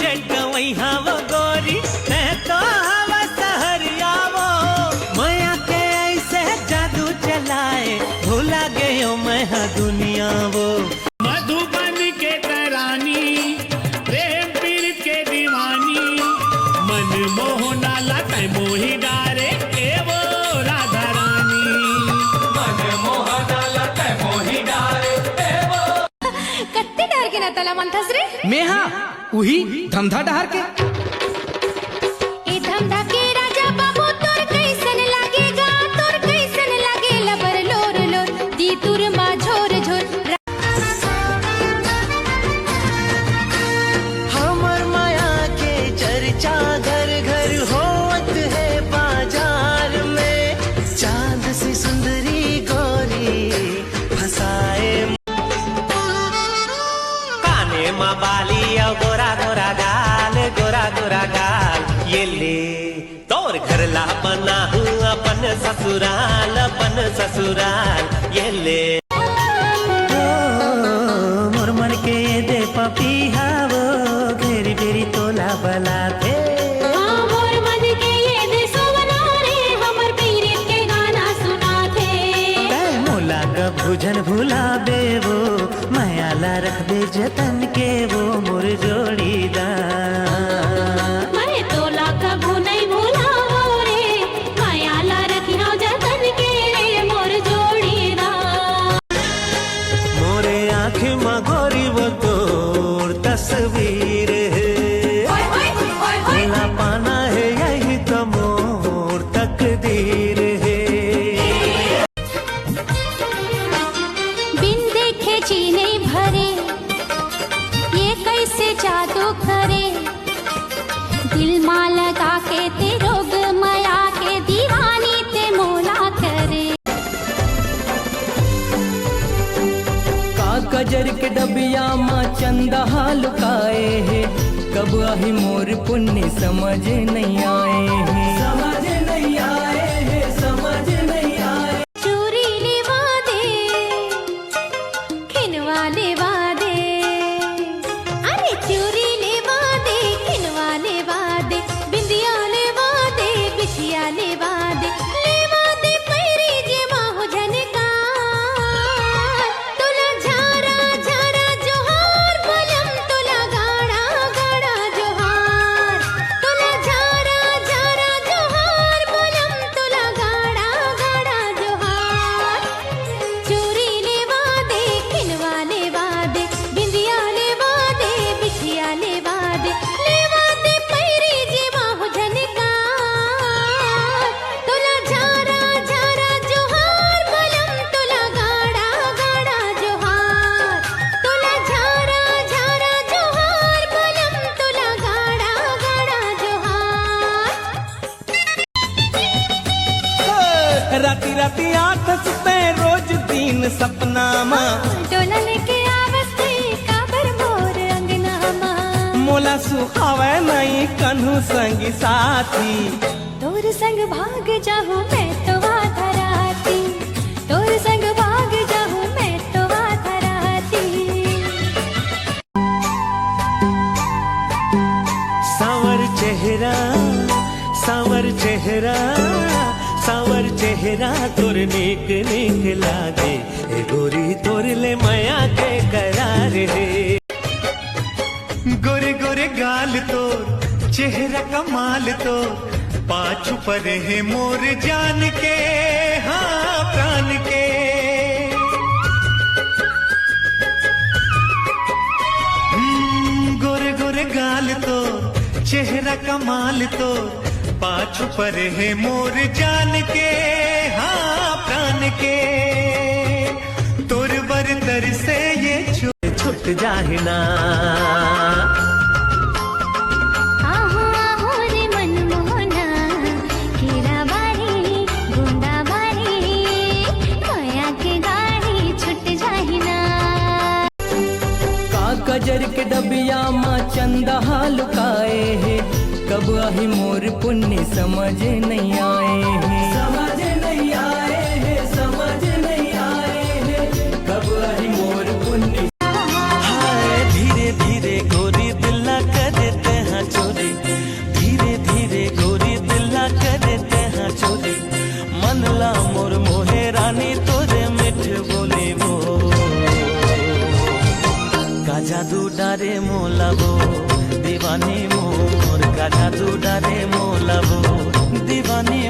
चढ़ गई हव गोरी मैं तो हवा सहरिया वो माया के ऐसे जादू चलाए भूला गयो मैं दुनिया वो। मधुबन के तरानी प्रेम पीर के दीवानी मन मोहना लता मोही डारे के वो राधा रानी मन मोहना लता मोही डारे के वो। कत्ते डर के ना तला मंथस रे मैं हाँ उही धमधा डहार के ए धमधा के राजा बाबू तोर कैसन लागेगा तोर कैसन लागे लबर लोर लोर दी तुर मा झोर झोर। हमर माया के चर्चा घर घर होत है बाजार में चांद से सुंदरी गोरी फसाए काने माँ बाली गोरा गोरा गाल ये ले तोर घर ला बना हूँ अपन ससुराल ये ले मोर मन के दे पपीहा वो घेरी बेरी तोला बला थे मोर मन के ये दे सोवना रे हमर पीरित के गाना सुना थे मोला का भुजन भुला बे वो मायाला रख दे जतन के वो मोर जोड़ीदार। मैं तोला कभू नहीं भूलाओ रे मायाला रखियो जतन के रे मोर जोड़ीदार। मोरे आँख में गोरी वो तोर तस्वीर है भूला पाना है यही तो मोर तकदीर है। बिन देखे जी नहीं भरे ये कैसे जादू करे दिल मां लगा के ते रोग माया के दीवानी ते मोला करे। का कजर के डबिया माँ चंदा लुकाए है कब आही मोर पुण्य समझ नहीं आए हैं समझ नहीं आए हैं समझ नहीं आए। चूरी लेवा दे खिनवा लेवा दे अरे चूरी लेवा दे खिनवा लेवा दे बिंदिया लेवा दे बिछिया लेवा दे पैरी जे माहो झनका तुला झारा झारा जोहार बलम तुला गाड़ा गाड़ा जोहार तुला झारा झारा जोहार बलम तुला गाड़ा गाड़ा जोहार। चूरी लेवा दे खिनवा लेवा दे बिंदिया लेवा दे बिछिया लेवा दे पैरी जे माहो झनका तुला झारा झारा जोहार बलम तुला गाड़ा गाड़ा जोहार तुला झारा झारा जोहार बलम तुला गाड़ा गाड़ा जोहार। राती राती आठ सुते रोज दिन सपना माँ डोला लेके आवस्ते काबर मोर अंगना माँ मोला सुहावे नहीं कन्हू संगी साथी तोर संग भाग जाहूँ मैं तो धराती तोर संग भाग जाहूँ मैं तो धराती। सावर चेहरा सावर चेहरा सावर चेहरा तोर नीक नीक लागे ए गोरी तोर ले माया के करार है। गोरे गोरे गाल तोर चेहरा कमाल तो पाछू पर है मोर जान के हाँ प्राण के। गोरे गोरे गाल तो चेहरा कमाल तो पाछू पर है मोर जान के हाँ प्राण के। तोर बरतर से ये छुट जाए ना आहो आहो रे मनमोहना हीरा बारी गुंडा बारी माया के गाड़ी छुट जाही ना। का कजर के डबिया माँ चंदा लुकाए है कब आही मोर पुण्य समझ नहीं आए हैं समझ नहीं आए हैं समझ नहीं आए हैं कब आही मोर पुण्य। हाय धीरे धीरे गोरी दिल न करे ডারে মোলাবো দিবানি মোর কা জাদু ডারে মোলাবো দিবানি